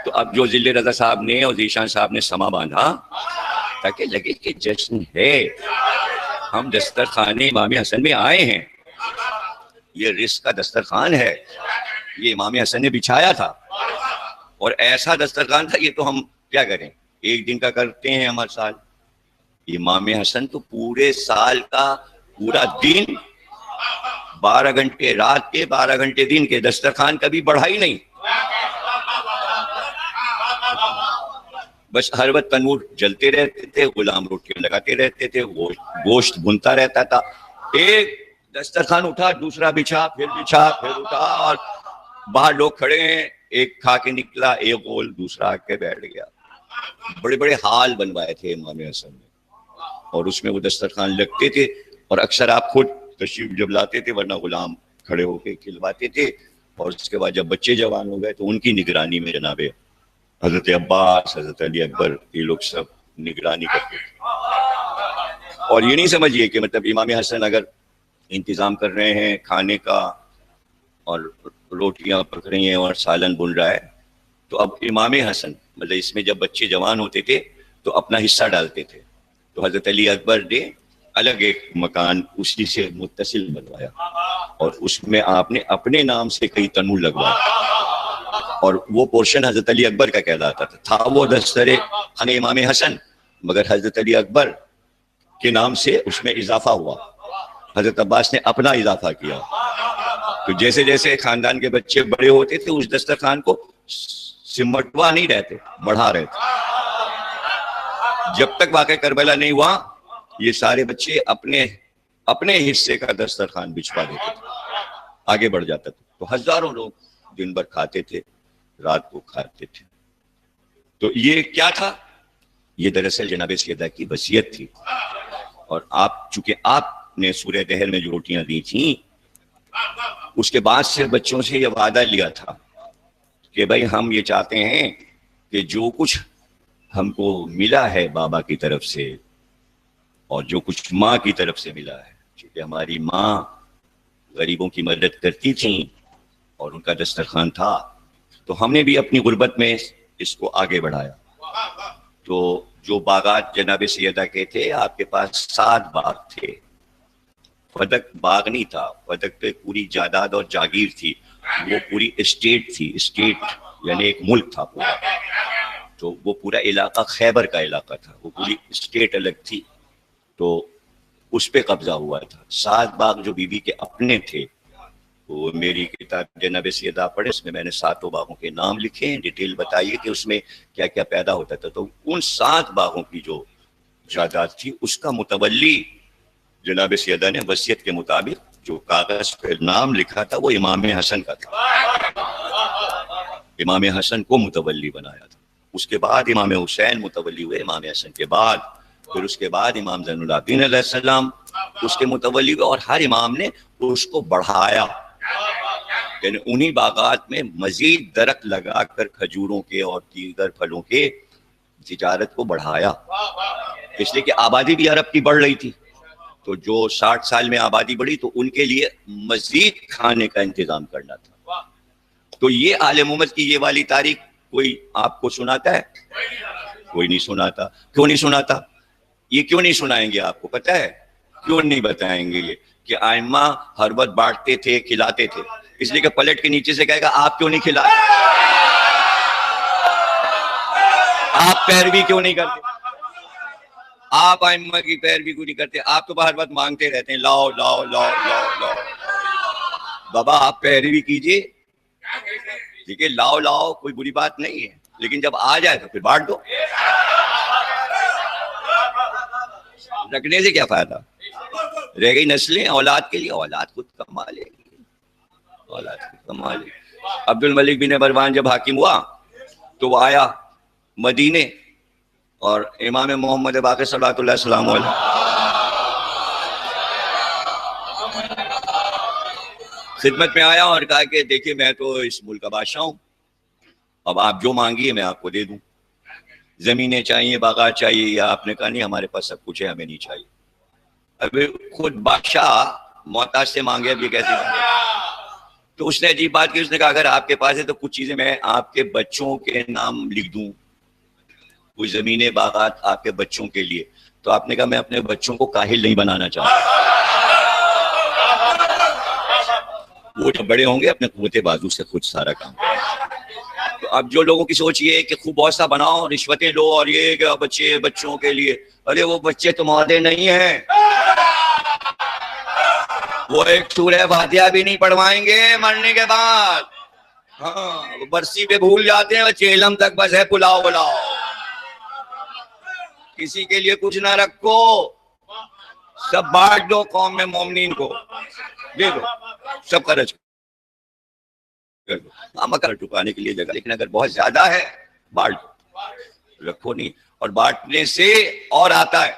تو اب جو ذل رضا صاحب نے اور ذیشان صاحب نے سما باندھا تاکہ لگے کہ جشن ہے، ہم دسترخوان امام حسن میں آئے ہیں، یہ رزق کا دسترخوان ہے، یہ امام حسن نے بچھایا تھا، اور ایسا دسترخوان تھا، یہ تو ہم کیا کریں، ایک دن کا کرتے ہیں ہمارے سال، امام حسن تو پورے سال کا پورا دن 12 گھنٹے رات کے 12 گھنٹے دن کے، دسترخوان کبھی بڑھا ہی نہیں، بس ہر وقت تنور جلتے رہتے تھے، غلام روٹیاں لگاتے رہتے تھے، گوشت بھنتا رہتا تھا، ایک دسترخوان اٹھا دوسرا بچھا پھر اٹھا، اور باہر لوگ کھڑے ہیں، ایک کھا کے نکلا، ایک گول دوسرا آ کے بیٹھ گیا، بڑے بڑے حال بنوائے تھے امام حسن نے، اور اس میں وہ دسترخوان لگتے تھے، اور اکثر آپ خود تشریف جب لاتے تھے، ورنہ غلام کھڑے ہو کے کھلواتے تھے، اور اس کے بعد جب بچے جوان ہو گئے تو ان کی نگرانی میں جناب حضرت عباس، حضرت علی اکبر، یہ لوگ سب نگرانی کرتے تھے، اور یہ نہیں سمجھیے کہ مطلب امام حسن اگر انتظام کر رہے ہیں کھانے کا اور روٹیاں پک رہی ہیں اور سالن بن رہا ہے، تو اب امام حسن مطلب اس میں جب بچے جوان ہوتے تھے تو اپنا حصہ ڈالتے تھے، تو حضرت علی اکبر نے الگ ایک مکان اسی سے متصل بنوایا، اور اس میں آپ نے اپنے نام سے کئی تنور لگوائے، اور وہ پورشن حضرت علی اکبر کا کہلاتا تھا وہ دستر خان امام حسن، مگر حضرت علی اکبر کے نام سے اس میں اضافہ ہوا، حضرت عباس نے اپنا اضافہ کیا، تو جیسے جیسے خاندان کے بچے بڑے ہوتے تھے اس دسترخوان کو سمٹوا نہیں رہتے، بڑھا رہے تھے، جب تک واقعہ کربلا نہیں ہوا یہ سارے بچے اپنے حصے کا دسترخوان بچھوا دیتے تھے، آگے بڑھ جاتا تھا، تو ہزاروں لوگ دن بھر کھاتے تھے، رات کو کھاتے تھے، تو یہ کیا تھا، یہ دراصل جناب سیدہ کی وصیت تھی، اور چونکہ آپ نے سورہ دہر میں جو روٹیاں دی تھیں اس کے بعد سے بچوں سے یہ وعدہ لیا تھا کہ بھائی ہم یہ چاہتے ہیں کہ جو کچھ ہم کو ملا ہے بابا کی طرف سے اور جو کچھ ماں کی طرف سے ملا ہے، کیونکہ ہماری ماں غریبوں کی مدد کرتی تھیں اور ان کا دسترخوان تھا، تو ہم نے بھی اپنی غربت میں اس کو آگے بڑھایا، تو جو باغات جناب سیدہ کے تھے، آپ کے پاس 7 باغ تھے، فدق باغ نہیں تھا، فدق پہ پوری جائیداد اور جاگیر تھی، وہ پوری اسٹیٹ تھی، اسٹیٹ یعنی ایک ملک تھا پورا، تو وہ پورا علاقہ خیبر کا علاقہ تھا، وہ پوری اسٹیٹ الگ تھی، تو اس پہ قبضہ ہوا تھا۔ 7 باغ جو بی بی کے اپنے تھے، وہ میری کتاب جناب سیدہ پڑھے، اس میں میں نے 7 باغوں کے نام لکھے ہیں، ڈیٹیل بتائیے کہ اس میں کیا کیا پیدا ہوتا تھا، تو ان 7 باغوں کی جو جائیداد تھی اس کا متولی جناب سیدہ نے وصیت کے مطابق جو کاغذ پہ نام لکھا تھا وہ امام حسن کا تھا، امام حسن کو متولی بنایا تھا، اس کے بعد امام حسین متولی ہوئے امام حسن کے بعد، پھر اس کے بعد امام زین العابدین علیہ السلام اس کے متولی ہوئے، اور ہر امام نے اس کو بڑھایا، یعنی انہی باغات میں مزید درخت لگا کر کھجوروں کے اور دیگر پھلوں کے تجارت کو بڑھایا، اس لیے کہ آبادی بھی عرب کی بڑھ رہی تھی، تو جو 60 سال میں آبادی بڑھی تو ان کے لیے مزید کھانے کا انتظام کرنا تھا، تو یہ عالم محمد کی یہ والی تاریخ کوئی آپ کو سناتا ہے؟ کوئی نہیں سناتا، کیوں نہیں سناتا؟ یہ کیوں نہیں سنائیں گے آپ کو پتہ ہے؟ کیوں نہیں بتائیں گے یہ کہ ائمہ ہر وقت بانٹتے تھے، کھلاتے تھے، اس لیے کہ پلٹ کے نیچے سے کہے گا آپ کیوں نہیں کھلاتے، آپ پیروی کیوں نہیں کرتے، آپ ائمہ کی پیروی کیوں نہیں کرتے، آپ تو ہر وقت مانگتے رہتے ہیں لاؤ لاؤ لاؤ لاؤ لاؤ، بابا آپ پیروی کیجئے، ٹھیک ہے، لاؤ لاؤ کوئی بری بات نہیں ہے، لیکن جب آ جائے تو پھر بانٹ دو، رکھنے سے کیا فائدہ، رہ گئی نسلیں اولاد کے لیے، اولاد خود کما لے گی، اولاد خود کما لے گی۔ عبد الملک بن مروان جب حاکم ہوا تو وہ آیا مدینے، اور امام محمد باقر صلوات اللہ السلام علیہ خدمت میں آیا اور کہا کہ دیکھیے میں تو اس ملک کا بادشاہ ہوں، اب آپ جو مانگیے میں آپ کو دے دوں، زمینیں چاہیے، باغات چاہیے، یا آپ نے کہا نہیں ہمارے پاس سب کچھ ہے ہمیں نہیں چاہیے، ابھی خود بادشاہ محتاج سے مانگے، اب یہ کیسے مانگے؟ تو اس نے عجیب بات کی, اس نے کہا اگر آپ کے پاس ہے تو کچھ چیزیں میں آپ کے بچوں کے نام لکھ دوں, کوئی زمینیں باغات آپ کے بچوں کے لیے. تو آپ نے کہا میں اپنے بچوں کو کاہل نہیں بنانا چاہتا, وہ جب بڑے ہوں گے اپنے قوت بازو سے خود سارا کام. تو اب جو لوگوں کی سوچ یہ ہے کہ خوب بہت سا بناؤ, رشوتیں لو, اور یہ کہ بچوں کے لیے, ارے وہ بچے تمہارے نہیں ہیں, وہ ایک سورہ فاتحہ بھی نہیں پڑھوائیں گے مرنے کے بعد. ہاں برسی پہ بھول جاتے ہیں, چیلم تک بس ہے پلاؤ بلاؤ, کسی کے لیے کچھ نہ رکھو, سب بانٹ دو قوم میں مومنین کو, دے دو سب خرچ کر دو. ہاں مکر ٹکانے کے لیے جگہ, لیکن اگر بہت زیادہ ہے بانٹ دو, رکھو نہیں. اور بانٹنے سے اور آتا ہے,